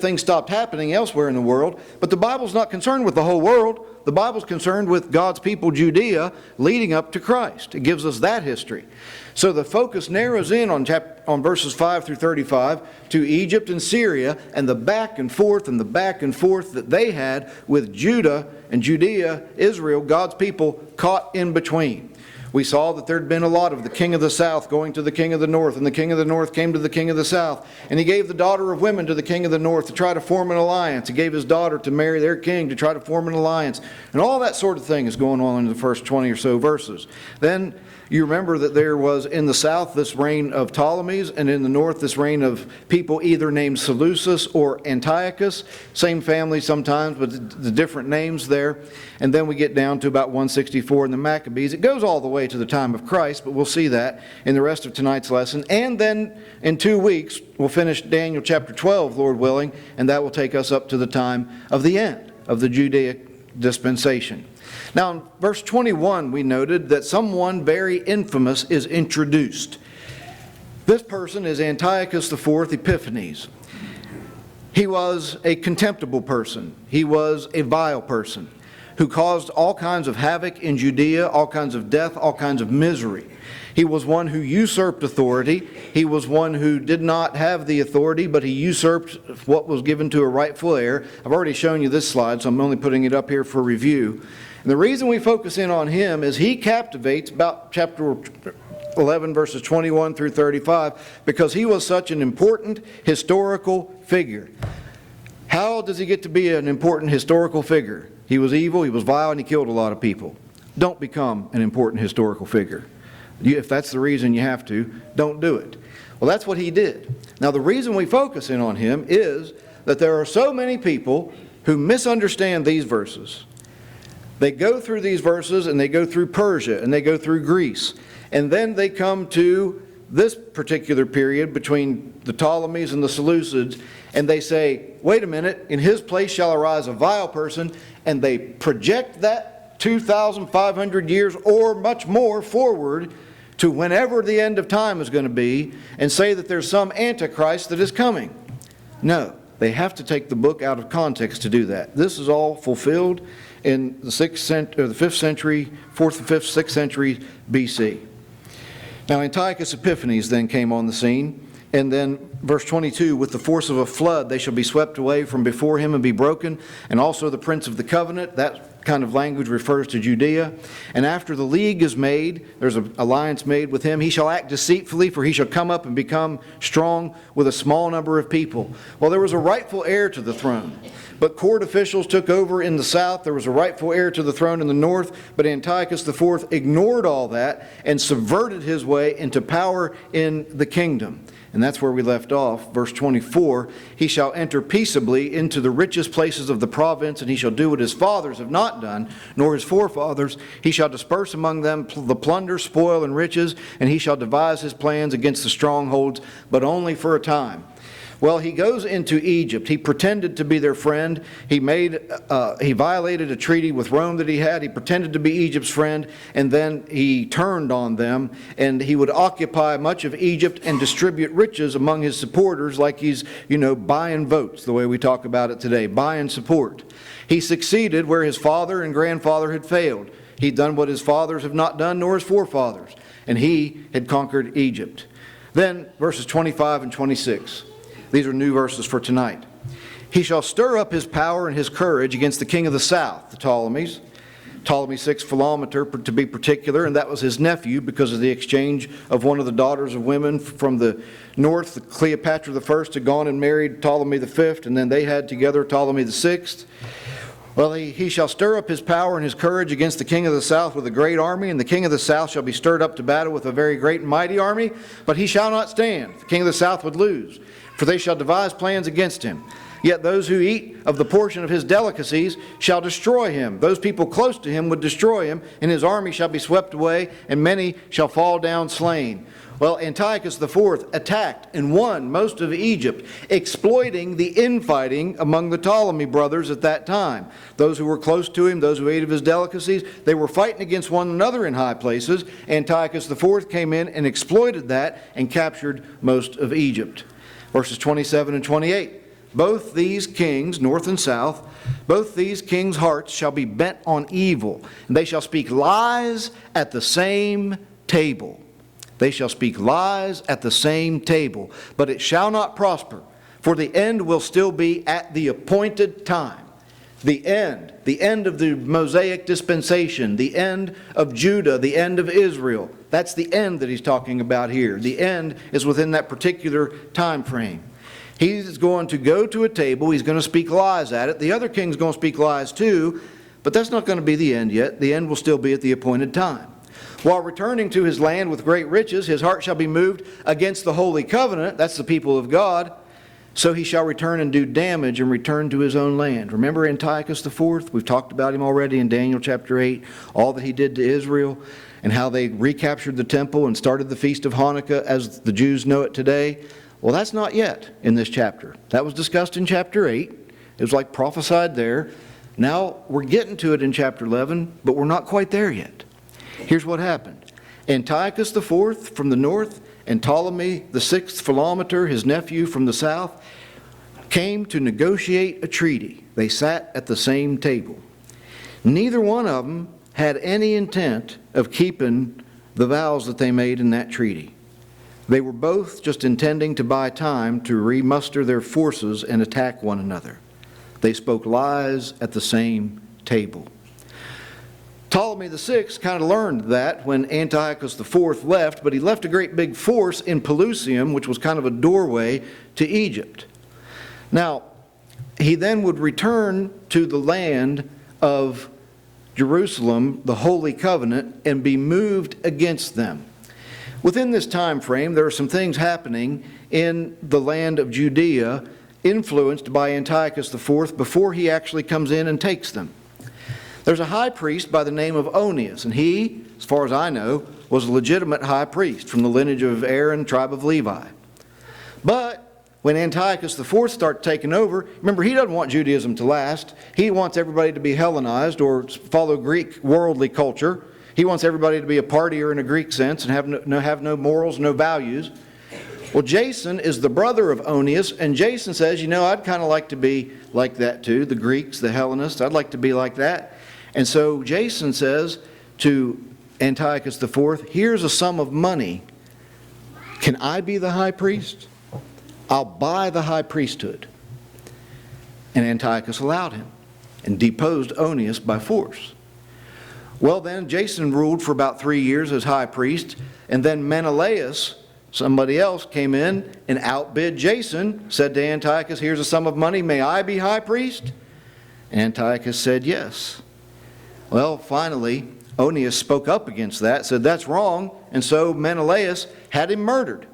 things stopped happening elsewhere in the world, but the Bible's not concerned with the whole world. The Bible's concerned with God's people, Judea, leading up to Christ. It gives us that history. So the focus narrows in on verses 5 through 35 to Egypt and Syria and the back and forth that they had with Judah and Judea, Israel, God's people, caught in between. We saw that there'd been a lot of the king of the south going to the king of the north, and the king of the north came to the king of the south. And he gave the daughter of women to the king of the north to try to form an alliance. He gave his daughter to marry their king to try to form an alliance. And all that sort of thing is going on in the first 20 or so verses. Then you remember that there was in the south this reign of Ptolemies, and in the north this reign of people either named Seleucus or Antiochus. Same family sometimes, but the different names there. And then we get down to about 164 in the Maccabees. It goes all the way to the time of Christ, but we'll see that in the rest of tonight's lesson. And then in 2 weeks, we'll finish Daniel chapter 12, Lord willing, and that will take us up to the time of the end of the Judaic dispensation. Now, in verse 21, we noted that someone very infamous is introduced. This person is Antiochus IV Epiphanes. He was a contemptible person. He was a vile person who caused all kinds of havoc in Judea, all kinds of death, all kinds of misery. He was one who usurped authority. He was one who did not have the authority, but he usurped what was given to a rightful heir. I've already shown you this slide, so I'm only putting it up here for review. And the reason we focus in on him is he captivates about chapter 11, verses 21 through 35, because he was such an important historical figure. How does he get to be an important historical figure? He was evil, he was vile, and he killed a lot of people. Don't become an important historical figure. If that's the reason you have to, don't do it. Well, that's what he did. Now, the reason we focus in on him is that there are so many people who misunderstand these verses. They go through these verses and they go through Persia and they go through Greece. And then they come to this particular period between the Ptolemies and the Seleucids, and they say, wait a minute, in his place shall arise a vile person, and they project that 2,500 years or much more forward to whenever the end of time is going to be, and say that there's some Antichrist that is coming. No, they have to take the book out of context to do that. This is all fulfilled in the 5th century, 4th, 5th, 6th century BC. Now Antiochus Epiphanes then came on the scene, and then verse 22, with the force of a flood they shall be swept away from before him and be broken, and also the prince of the covenant. That kind of language refers to Judea. And after the league is made, there's an alliance made with him, he shall act deceitfully, for he shall come up and become strong with a small number of people. Well, there was a rightful heir to the throne, but court officials took over in the south. There was a rightful heir to the throne in the north, but Antiochus IV ignored all that and subverted his way into power in the kingdom. And that's where we left off, verse 24. He shall enter peaceably into the richest places of the province, and he shall do what his fathers have not done, nor his forefathers. He shall disperse among them the plunder, spoil, and riches, and he shall devise his plans against the strongholds, but only for a time. Well, he goes into Egypt. He pretended to be their friend. He violated a treaty with Rome that he had. He pretended to be Egypt's friend, and then he turned on them, and he would occupy much of Egypt and distribute riches among his supporters like he's, buying votes, the way we talk about it today, buying support. He succeeded where his father and grandfather had failed. He'd done what his fathers have not done, nor his forefathers, and he had conquered Egypt. Then, verses 25 and 26. These are new verses for tonight. He shall stir up his power and his courage against the king of the south, the Ptolemies. Ptolemy 6 Philometor, to be particular, and that was his nephew because of the exchange of one of the daughters of women from the north. Cleopatra I had gone and married Ptolemy V, and then they had together Ptolemy VI. Well, he shall stir up his power and his courage against the king of the south with a great army, and the king of the south shall be stirred up to battle with a very great and mighty army, but he shall not stand. The king of the south would lose, for they shall devise plans against him. Yet those who eat of the portion of his delicacies shall destroy him. Those people close to him would destroy him, and his army shall be swept away, and many shall fall down slain. Well, Antiochus IV attacked and won most of Egypt, exploiting the infighting among the Ptolemy brothers at that time. Those who were close to him, those who ate of his delicacies, they were fighting against one another in high places. Antiochus IV came in and exploited that and captured most of Egypt. Verses 27 and 28. both these kings, north and south, both these kings' hearts shall be bent on evil, and they shall speak lies at the same table. They shall speak lies at the same table, but it shall not prosper, for the end will still be at the appointed time. The end of the Mosaic dispensation, the end of Judah, the end of Israel. That's the end that he's talking about here. The end is within that particular time frame. He's going to go to a table, he's going to speak lies at it. The other king's going to speak lies too, but that's not going to be the end yet. The end will still be at the appointed time. While returning to his land with great riches, his heart shall be moved against the holy covenant, that's the people of God, so he shall return and do damage and return to his own land. Remember Antiochus IV? We've talked about him already in Daniel chapter 8, all that he did to Israel and how they recaptured the temple and started the Feast of Hanukkah as the Jews know it today. Well, that's not yet in this chapter. That was discussed in chapter 8. It was like prophesied there. Now we're getting to it in chapter 11, but we're not quite there yet. Here's what happened. Antiochus IV from the north and Ptolemy the sixth Philometor, his nephew from the south, came to negotiate a treaty. They sat at the same table. Neither one of them had any intent of keeping the vows that they made in that treaty. They were both just intending to buy time to remuster their forces and attack one another. They spoke lies at the same table. Ptolemy VI kind of learned that when Antiochus IV left, but he left a great big force in Pelusium, which was kind of a doorway to Egypt. Now, he then would return to the land of Jerusalem, the Holy Covenant, and be moved against them. Within this time frame, there are some things happening in the land of Judea, influenced by Antiochus IV, before he actually comes in and takes them. There's a high priest by the name of Onias, and he, as far as I know, was a legitimate high priest from the lineage of Aaron, tribe of Levi. But when Antiochus IV starts taking over, remember, he doesn't want Judaism to last. He wants everybody to be Hellenized or follow Greek worldly culture. He wants everybody to be a partier in a Greek sense and have no morals, no values. Well, Jason is the brother of Onias, and Jason says, I'd kind of like to be like that too, the Greeks, the Hellenists, I'd like to be like that. And so Jason says to Antiochus IV, here's a sum of money. Can I be the high priest? I'll buy the high priesthood. And Antiochus allowed him and deposed Onias by force. Well then, Jason ruled for about 3 years as high priest, and then Menelaus, somebody else, came in and outbid Jason, said to Antiochus, here's a sum of money, may I be high priest? Antiochus said yes. Well, finally, Onias spoke up against that, said that's wrong, and so Menelaus had him murdered.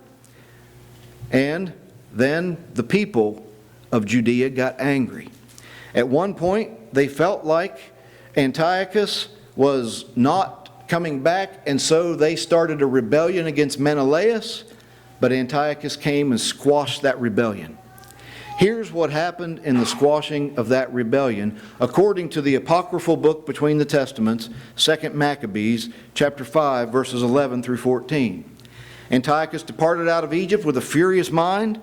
And then the people of Judea got angry. At one point, they felt like Antiochus was not coming back, and so they started a rebellion against Menelaus, but Antiochus came and squashed that rebellion. Here's what happened in the squashing of that rebellion, according to the apocryphal book between the Testaments, 2 Maccabees, chapter 5, verses 11 through 14. Antiochus departed out of Egypt with a furious mind.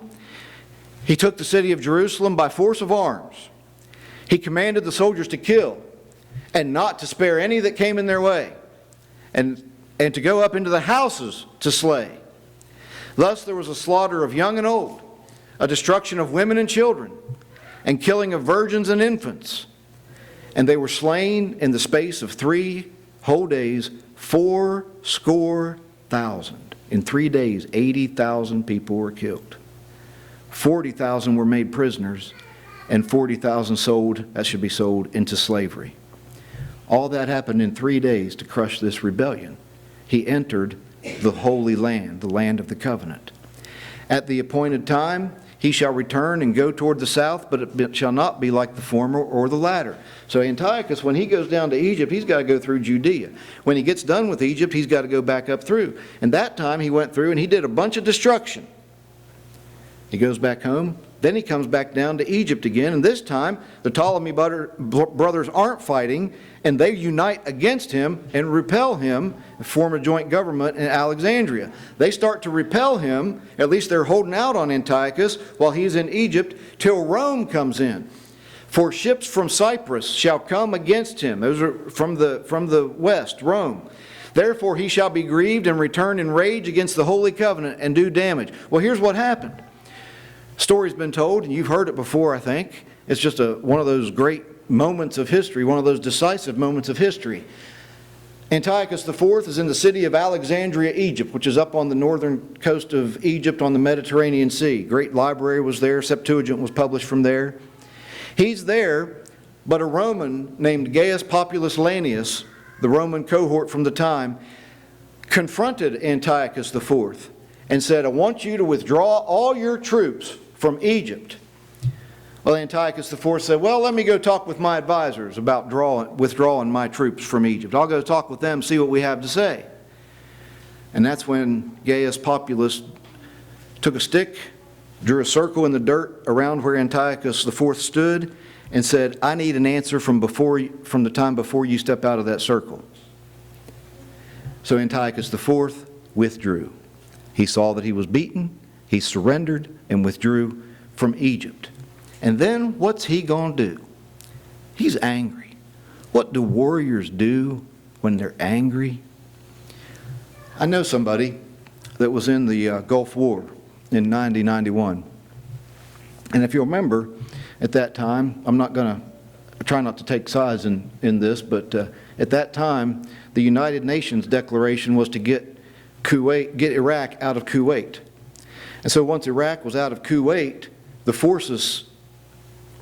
He took the city of Jerusalem by force of arms. He commanded the soldiers to kill and not to spare any that came in their way, and to go up into the houses to slay. Thus there was a slaughter of young and old, a destruction of women and children, and killing of virgins and infants. And they were slain in the space of 3 whole days, 80,000. In 3 days, 80,000 people were killed. 40,000 were made prisoners, and 40,000 sold into slavery. All that happened in 3 days to crush this rebellion. He entered the Holy Land, the land of the covenant. At the appointed time, he shall return and go toward the south, but it shall not be like the former or the latter. So Antiochus, when he goes down to Egypt, he's got to go through Judea. When he gets done with Egypt, he's got to go back up through. And that time he went through and he did a bunch of destruction. He goes back home, Then he comes back down to Egypt again, and this time the Ptolemy brothers aren't fighting, and they unite against him and repel him and form a joint government in Alexandria. They start to repel him, at least they're holding out on Antiochus while he's in Egypt, till Rome comes in. For ships from Cyprus shall come against him. Those are from the west, Rome. Therefore he shall be grieved and return in rage against the holy covenant and do damage. Well, here's what happened. Story's been told, and you've heard it before, I think. It's just one of those great moments of history, one of those decisive moments of history. Antiochus IV is in the city of Alexandria, Egypt, which is up on the northern coast of Egypt on the Mediterranean Sea. Great library was there. Septuagint was published from there. He's there, but a Roman named Gaius Populus Lanius, the Roman cohort from the time, confronted Antiochus IV and said, I want you to withdraw all your troops from Egypt. Well, Antiochus IV said, well, let me go talk with my advisors about withdrawing my troops from Egypt. I'll go talk with them, see what we have to say. And that's when Gaius Populus took a stick, drew a circle in the dirt around where Antiochus IV stood, and said, I need an answer from the time before you step out of that circle. So Antiochus IV withdrew. He saw that he was beaten, he surrendered, and withdrew from Egypt. And then what's he going to do? He's angry. What do warriors do when they're angry? I know somebody that was in the Gulf War in 90-91. And if you remember, at that time, I'm not going to try not to take sides in this, but at that time, the United Nations declaration was to get Iraq out of Kuwait. And so once Iraq was out of Kuwait, the forces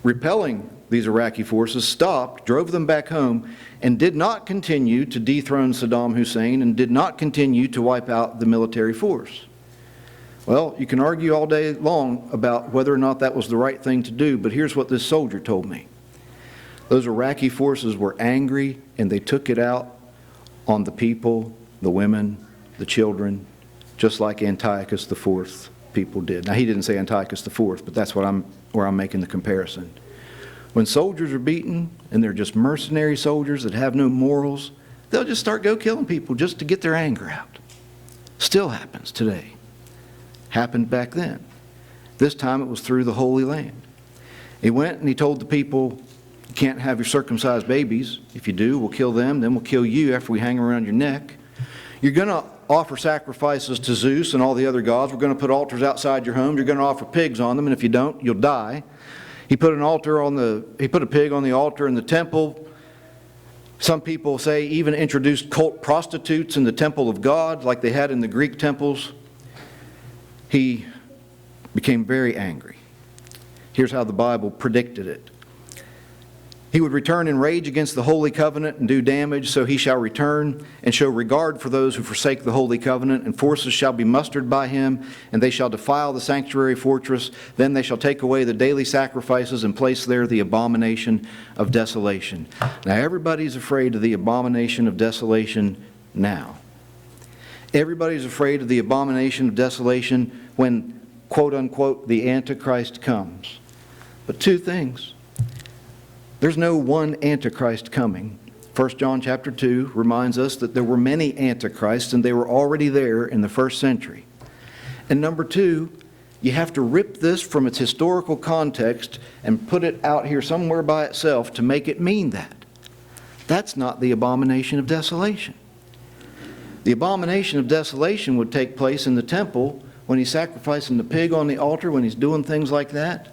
repelling these Iraqi forces stopped, drove them back home, and did not continue to dethrone Saddam Hussein and did not continue to wipe out the military force. Well, you can argue all day long about whether or not that was the right thing to do, but here's what this soldier told me. Those Iraqi forces were angry, and they took it out on the people, the women, the children, just like Antiochus IV people did. Now, he didn't say Antiochus IV, but that's where I'm making the comparison. When soldiers are beaten, and they're just mercenary soldiers that have no morals, they'll just start killing people just to get their anger out. Still happens today. Happened back then. This time it was through the Holy Land. He went and he told the people, you can't have your circumcised babies. If you do, we'll kill them, then we'll kill you after we hang around your neck. You're going to offer sacrifices to Zeus and all the other gods. We're going to put altars outside your homes. You're going to offer pigs on them, and if you don't, you'll die. He put a pig on the altar in the temple. Some people say even introduced cult prostitutes in the temple of God, like they had in the Greek temples. He became very angry. Here's how the Bible predicted it. He would return in rage against the holy covenant and do damage, so he shall return and show regard for those who forsake the holy covenant, and forces shall be mustered by him, and they shall defile the sanctuary fortress. Then they shall take away the daily sacrifices and place there the abomination of desolation. Now everybody's afraid of the abomination of desolation now. Everybody's afraid of the abomination of desolation when, quote unquote, the Antichrist comes. But two things. There's no one Antichrist coming. 1 John chapter 2 reminds us that there were many Antichrists, and they were already there in the first century. And number two, you have to rip this from its historical context and put it out here somewhere by itself to make it mean that. That's not the abomination of desolation. The abomination of desolation would take place in the temple when he's sacrificing the pig on the altar, when he's doing things like that.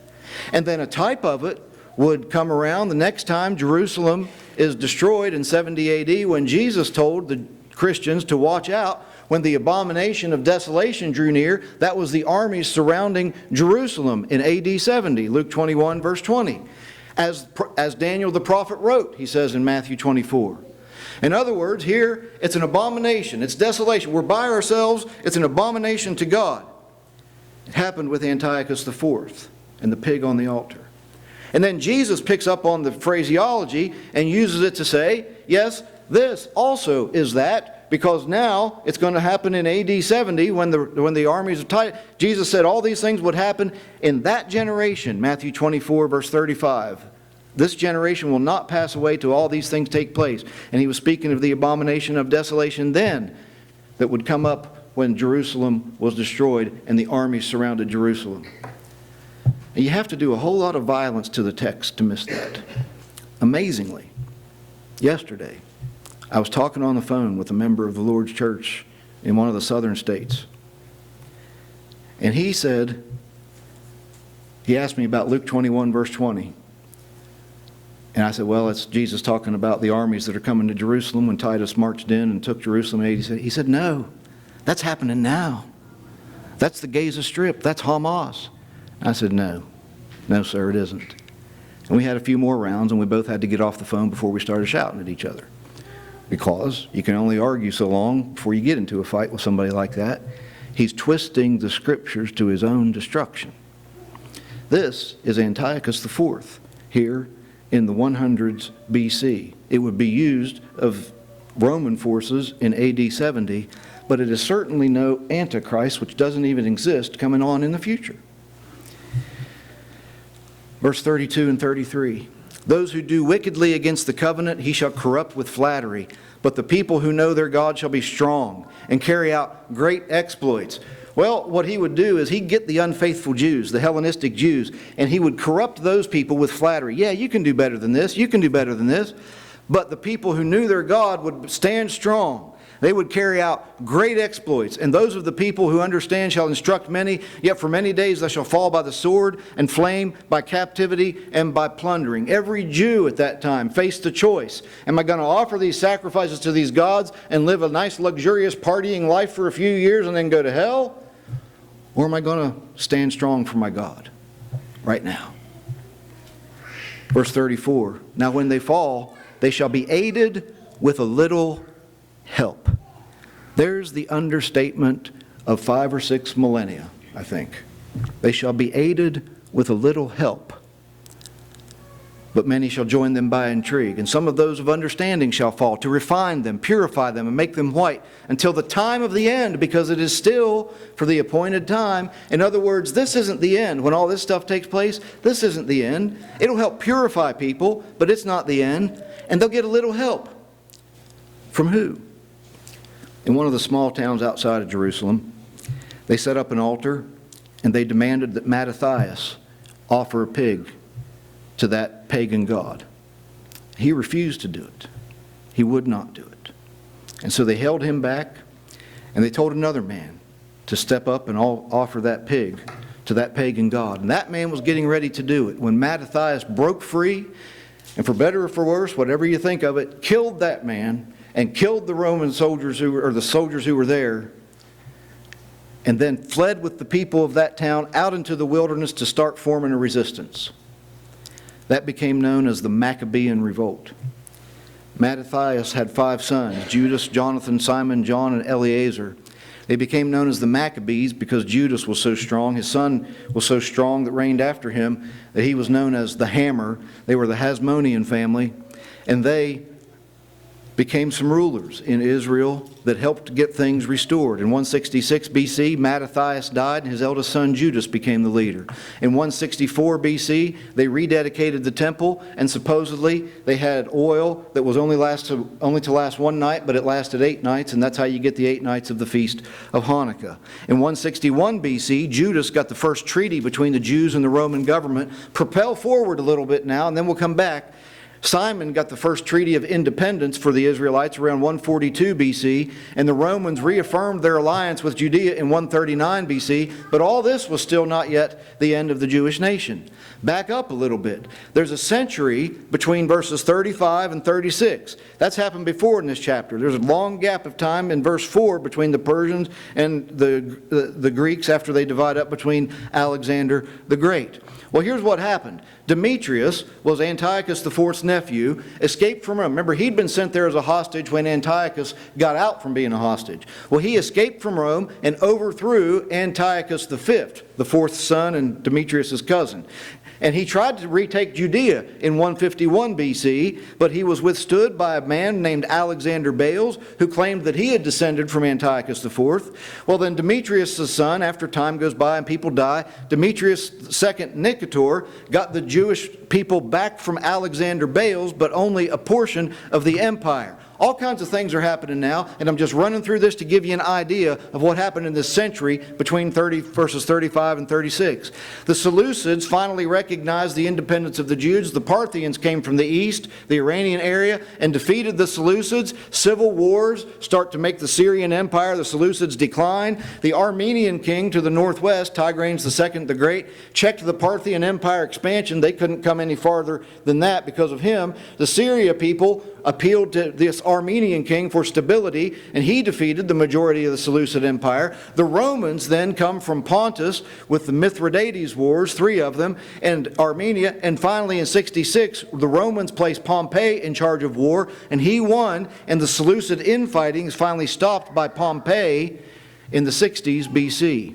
And then a type of it would come around the next time Jerusalem is destroyed in 70 AD, when Jesus told the Christians to watch out when the abomination of desolation drew near. That was the armies surrounding Jerusalem in AD 70, Luke 21 verse 20. As Daniel the prophet wrote, he says in Matthew 24. In other words, here it's an abomination, it's desolation. We're by ourselves, it's an abomination to God. It happened with Antiochus IV and the pig on the altar. And then Jesus picks up on the phraseology and uses it to say, yes, this also is that. because now it's going to happen in AD 70 when the armies of Titus. Jesus said all these things would happen in that generation, Matthew 24, verse 35. This generation will not pass away till all these things take place. And he was speaking of the abomination of desolation then that would come up when Jerusalem was destroyed and the armies surrounded Jerusalem. And you have to do a whole lot of violence to the text to miss that. Amazingly, yesterday, I was talking on the phone with a member of the Lord's Church in one of the southern states. And he asked me about Luke 21, verse 20. And I said, well, it's Jesus talking about the armies that are coming to Jerusalem when Titus marched in and took Jerusalem in AD. He said, no, that's happening now. That's the Gaza Strip. That's Hamas. I said, no, sir, it isn't. And we had a few more rounds, and we both had to get off the phone before we started shouting at each other. Because you can only argue so long before you get into a fight with somebody like that. He's twisting the Scriptures to his own destruction. This is Antiochus IV here in the 100s BC. It would be used of Roman forces in AD 70, but it is certainly no Antichrist, which doesn't even exist, coming on in the future. Verse 32 and 33. Those who do wickedly against the covenant, he shall corrupt with flattery. But the people who know their God shall be strong and carry out great exploits. Well, what he would do is he'd get the unfaithful Jews, the Hellenistic Jews, and he would corrupt those people with flattery. Yeah, you can do better than this. You can do better than this. But the people who knew their God would stand strong. They would carry out great exploits. And those of the people who understand shall instruct many. Yet for many days they shall fall by the sword and flame, by captivity and by plundering. Every Jew at that time faced the choice. Am I going to offer these sacrifices to these gods and live a nice luxurious partying life for a few years and then go to hell? Or am I going to stand strong for my God right now? Verse 34. Now when they fall, they shall be aided with a little help. There's the understatement of 5 or 6 millennia, I think. They shall be aided with a little help. But many shall join them by intrigue. And some of those of understanding shall fall, to refine them, purify them, and make them white, until the time of the end, because it is still for the appointed time. In other words, this isn't the end. When all this stuff takes place, this isn't the end. It'll help purify people, but it's not the end. And they'll get a little help. From who? In one of the small towns outside of Jerusalem, they set up an altar, and they demanded that Mattathias offer a pig to that pagan god. He refused to do it. He would not do it. And so they held him back, and they told another man to step up and offer that pig to that pagan god. And that man was getting ready to do it when Mattathias broke free, and for better or for worse, whatever you think of it, killed that man and killed the Roman soldiers the soldiers who were there, and then fled with the people of that town out into the wilderness to start forming a resistance. That became known as the Maccabean Revolt. Mattathias had 5 sons, Judas, Jonathan, Simon, John, and Eleazar. They became known as the Maccabees because Judas was so strong. His son was so strong that reigned after him that he was known as the Hammer. They were the Hasmonean family, and they became some rulers in Israel that helped get things restored. In 166 BC, Mattathias died, and his eldest son Judas became the leader. In 164 BC, they rededicated the temple, and supposedly they had oil that was only to last 1 night, but it lasted 8 nights, and that's how you get the 8 nights of the Feast of Hanukkah. In 161 BC, Judas got the first treaty between the Jews and the Roman government. Propel forward a little bit now, and then we'll come back. Simon got the first treaty of independence for the Israelites around 142 BC, and the Romans reaffirmed their alliance with Judea in 139 BC, but all this was still not yet the end of the Jewish nation. Back up a little bit. There's a century between verses 35 and 36. That's happened before in this chapter. There's a long gap of time in verse 4 between the Persians and the Greeks after they divide up between Alexander the Great. Well, here's what happened. Demetrius was Antiochus IV's nephew, escaped from Rome. Remember, he'd been sent there as a hostage when Antiochus got out from being a hostage. Well, he escaped from Rome and overthrew Antiochus V, the 4th son and Demetrius' cousin. And he tried to retake Judea in 151 BC, but he was withstood by a man named Alexander Bales, who claimed that he had descended from Antiochus IV. Well, then Demetrius' son, after time goes by and people die, Demetrius II Nicator got the Jewish people back from Alexander Bales, but only a portion of the empire. All kinds of things are happening now, and I'm just running through this to give you an idea of what happened in this century between verses 35 and 36. The Seleucids finally recognized the independence of the Jews. The Parthians came from the east, the Iranian area, and defeated the Seleucids. Civil wars start to make the Syrian Empire. The Seleucids decline. The Armenian king to the northwest, Tigranes II the Great, checked the Parthian Empire expansion. They couldn't come any farther than that because of him. The Syria people appealed to this Armenian king for stability, and he defeated the majority of the Seleucid Empire. The Romans then come from Pontus with the Mithridates Wars, 3 of them, and Armenia. And finally in 66, the Romans placed Pompey in charge of war, and he won, and the Seleucid infighting is finally stopped by Pompey in the 60s BC.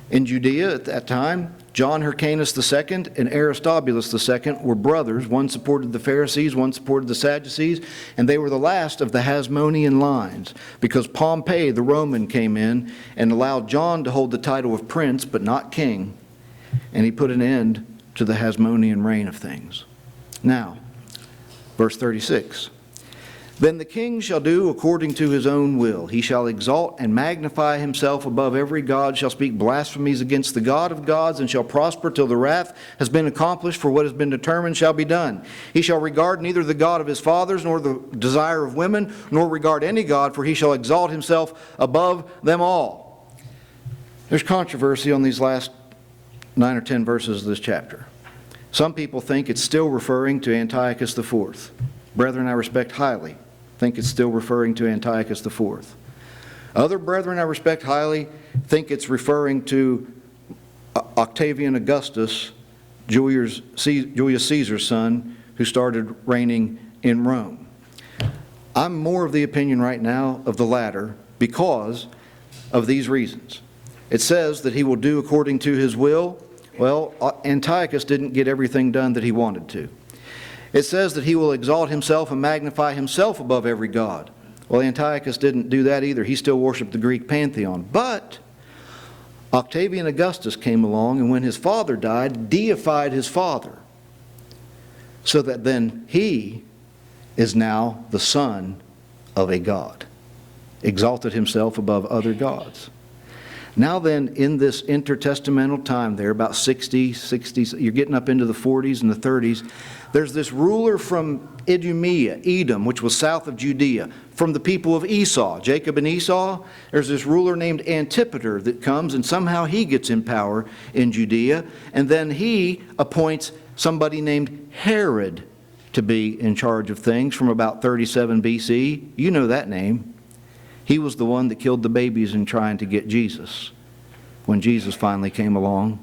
In Judea at that time, John Hyrcanus II and Aristobulus II were brothers. One supported the Pharisees, one supported the Sadducees, and they were the last of the Hasmonean lines, because Pompey, the Roman, came in and allowed John to hold the title of prince, but not king, and he put an end to the Hasmonean reign of things. Now, verse 36. Then the king shall do according to his own will. He shall exalt and magnify himself above every god, shall speak blasphemies against the God of gods, and shall prosper till the wrath has been accomplished, for what has been determined shall be done. He shall regard neither the God of his fathers, nor the desire of women, nor regard any god, for he shall exalt himself above them all. There's controversy on these last 9 or 10 verses of this chapter. Some people think it's still referring to Antiochus IV. Brethren I respect highly think it's still referring to Antiochus IV. Other brethren I respect highly think it's referring to Octavian Augustus, Julius Caesar's son, who started reigning in Rome. I'm more of the opinion right now of the latter because of these reasons. It says that he will do according to his will. Well, Antiochus didn't get everything done that he wanted to. It says that he will exalt himself and magnify himself above every god. Well, Antiochus didn't do that either. He still worshiped the Greek pantheon. But Octavian Augustus came along, and when his father died, deified his father, so that then he is now the son of a god, exalted himself above other gods. Now then, in this intertestamental time there, about 60s, you're getting up into the 40s and the 30s, there's this ruler from Idumea, Edom, which was south of Judea, from the people of Esau, Jacob and Esau. There's this ruler named Antipater that comes, and somehow he gets in power in Judea, and then he appoints somebody named Herod to be in charge of things from about 37 BC. You know that name. He was the one that killed the babies in trying to get Jesus when Jesus finally came along.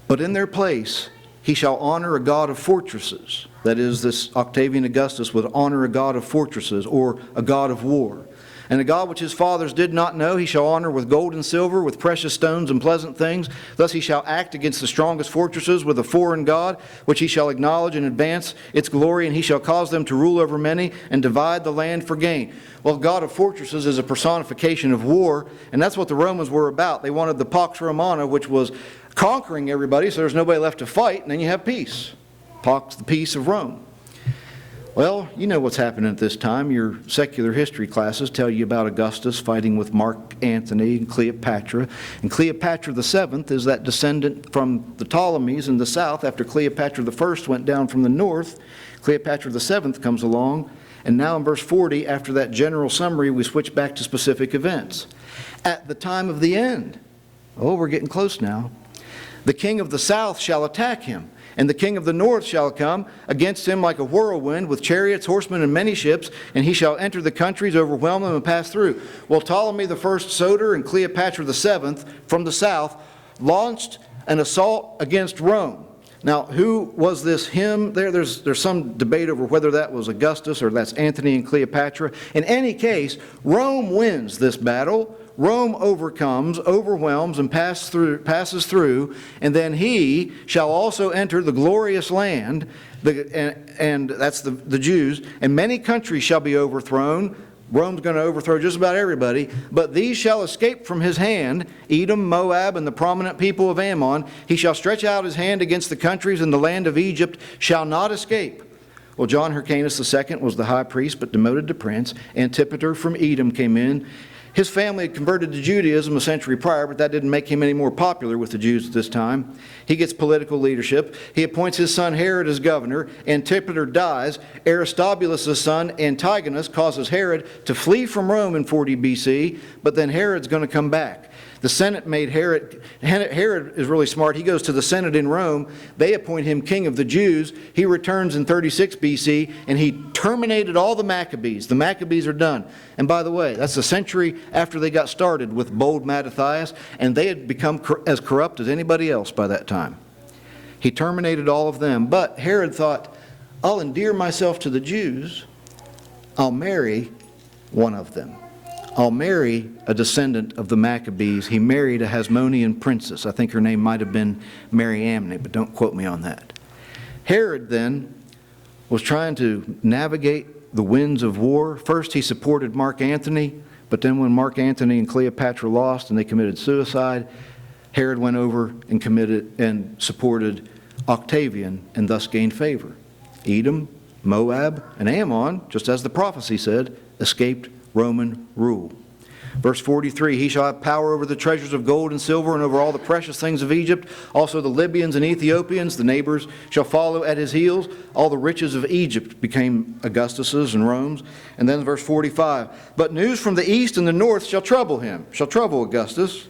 But in their place, he shall honor a god of fortresses. That is, this Octavian Augustus would honor a god of fortresses, or a god of war. And a god which his fathers did not know, he shall honor with gold and silver, with precious stones and pleasant things. Thus he shall act against the strongest fortresses with a foreign god, which he shall acknowledge and advance its glory, and he shall cause them to rule over many and divide the land for gain. Well, God of fortresses is a personification of war, and that's what the Romans were about. They wanted the Pax Romana, which was conquering everybody so there's nobody left to fight, and then you have peace. Pax, the peace of Rome. Well, you know what's happening at this time. Your secular history classes tell you about Augustus fighting with Mark Antony and Cleopatra. And Cleopatra VII is that descendant from the Ptolemies in the south. After Cleopatra I went down from the north, Cleopatra VII comes along. And now in verse 40, after that general summary, we switch back to specific events. At the time of the end, oh, we're getting close now, the king of the south shall attack him. And the king of the north shall come against him like a whirlwind, with chariots, horsemen, and many ships, and he shall enter the countries, overwhelm them, and pass through. Well, Ptolemy I Soter and Cleopatra VII from the south launched an assault against Rome. Now, who was this him? There's some debate over whether that was Augustus or that's Antony and Cleopatra. In any case, Rome wins this battle. Rome overcomes, overwhelms, and passes through, and then he shall also enter the glorious land, and that's the Jews, and many countries shall be overthrown. Rome's going to overthrow just about everybody, but these shall escape from his hand, Edom, Moab, and the prominent people of Ammon. He shall stretch out his hand against the countries, and the land of Egypt shall not escape. Well, John Hyrcanus II was the high priest, but demoted to prince. Antipater from Edom came in. His family had converted to Judaism a century prior, but that didn't make him any more popular with the Jews at this time. He gets political leadership. He appoints his son Herod as governor. Antipater dies. Aristobulus' son Antigonus causes Herod to flee from Rome in 40 BC, but then Herod's going to come back. The Senate made Herod is really smart. He goes to the Senate in Rome. They appoint him king of the Jews. He returns in 36 BC, and he terminated all the Maccabees. The Maccabees are done. And by the way, that's a century after they got started with bold Mattathias, and they had become as corrupt as anybody else by that time. He terminated all of them. But Herod thought, I'll endear myself to the Jews. I'll marry one of them. I'll marry a descendant of the Maccabees. He married a Hasmonean princess. I think her name might have been Mariamne, but don't quote me on that. Herod then was trying to navigate the winds of war. First he supported Mark Antony, but then when Mark Antony and Cleopatra lost and they committed suicide, Herod went over and committed and supported Octavian and thus gained favor. Edom, Moab, and Ammon, just as the prophecy said, escaped Roman rule. Verse 43, he shall have power over the treasures of gold and silver and over all the precious things of Egypt. Also the Libyans and Ethiopians, the neighbors, shall follow at his heels. All the riches of Egypt became Augustus's and Rome's. And then verse 45, but news from the east and the north shall trouble him, shall trouble Augustus.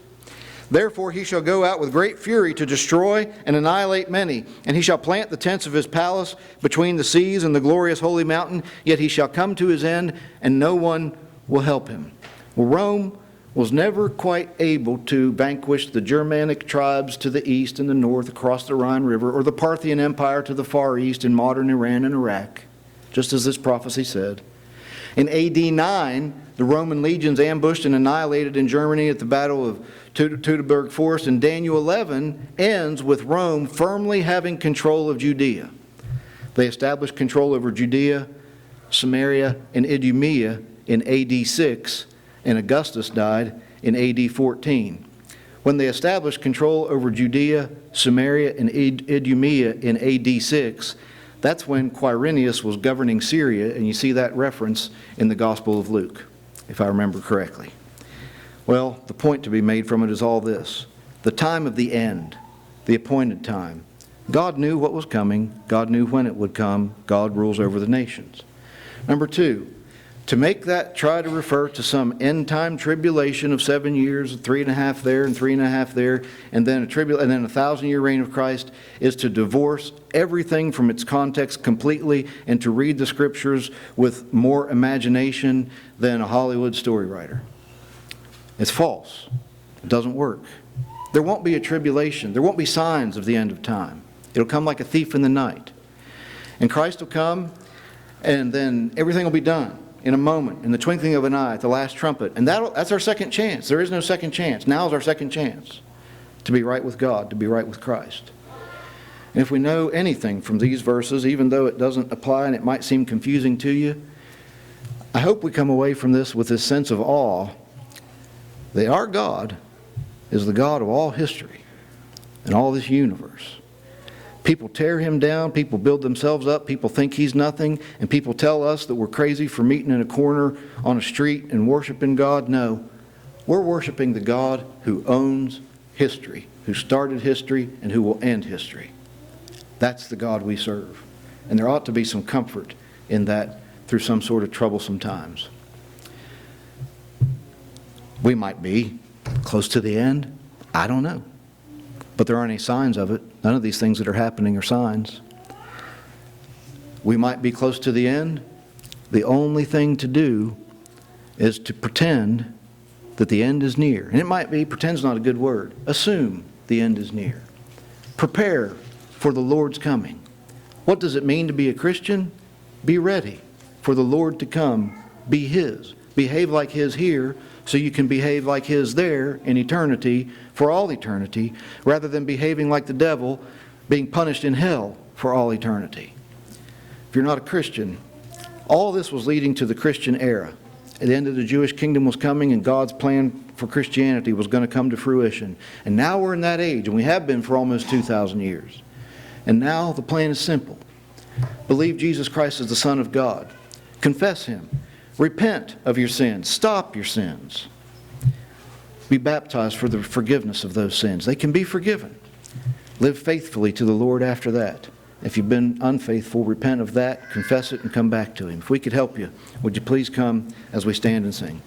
Therefore he shall go out with great fury to destroy and annihilate many. And he shall plant the tents of his palace between the seas and the glorious holy mountain. Yet he shall come to his end, and no one will help him. Well, Rome was never quite able to vanquish the Germanic tribes to the east and the north across the Rhine River, or the Parthian Empire to the far east in modern Iran and Iraq, just as this prophecy said. In AD 9, the Roman legions ambushed and annihilated in Germany at the Battle of Teutoburg Forest, and Daniel 11 ends with Rome firmly having control of Judea. They established control over Judea, Samaria, and Idumea in AD 6, and Augustus died in AD 14. When they established control over Judea, Samaria, and Idumea in AD 6, that's when Quirinius was governing Syria, and you see that reference in the Gospel of Luke, if I remember correctly. Well, the point to be made from it is all this. The time of the end, the appointed time. God knew what was coming. God knew when it would come. God rules over the nations. Number two, to make that try to refer to some end-time tribulation of 7 years, 3.5 there and 3.5 there, and then a 1,000-year reign of Christ is to divorce everything from its context completely and to read the Scriptures with more imagination than a Hollywood story writer. It's false. It doesn't work. There won't be a tribulation. There won't be signs of the end of time. It'll come like a thief in the night. And Christ will come, and then everything will be done in a moment, in the twinkling of an eye, at the last trumpet. And that's our second chance. There is no second chance. Now is our second chance to be right with God, to be right with Christ. And if we know anything from these verses, even though it doesn't apply and it might seem confusing to you, I hope we come away from this with this sense of awe that our God is the God of all history and all this universe. People tear him down, people build themselves up, people think he's nothing, and people tell us that we're crazy for meeting in a corner on a street and worshiping God. No, we're worshiping the God who owns history, who started history, and who will end history. That's the God we serve. And there ought to be some comfort in that through some sort of troublesome times. We might be close to the end. I don't know. But there aren't any signs of it. None of these things that are happening are signs. We might be close to the end. The only thing to do is to pretend that the end is near. And it might be, pretend's not a good word. Assume the end is near. Prepare for the Lord's coming. What does it mean to be a Christian? Be ready for the Lord to come. Be His. Behave like His here so you can behave like His there in eternity, for all eternity, rather than behaving like the devil, being punished in hell for all eternity. If you're not a Christian, all this was leading to the Christian era. At the end of the Jewish kingdom was coming, and God's plan for Christianity was going to come to fruition. And now we're in that age, and we have been for almost 2,000 years. And now the plan is simple. Believe Jesus Christ is the Son of God. Confess Him. Repent of your sins. Stop your sins. Be baptized for the forgiveness of those sins. They can be forgiven. Live faithfully to the Lord after that. If you've been unfaithful, repent of that, confess it, and come back to Him. If we could help you, would you please come as we stand and sing?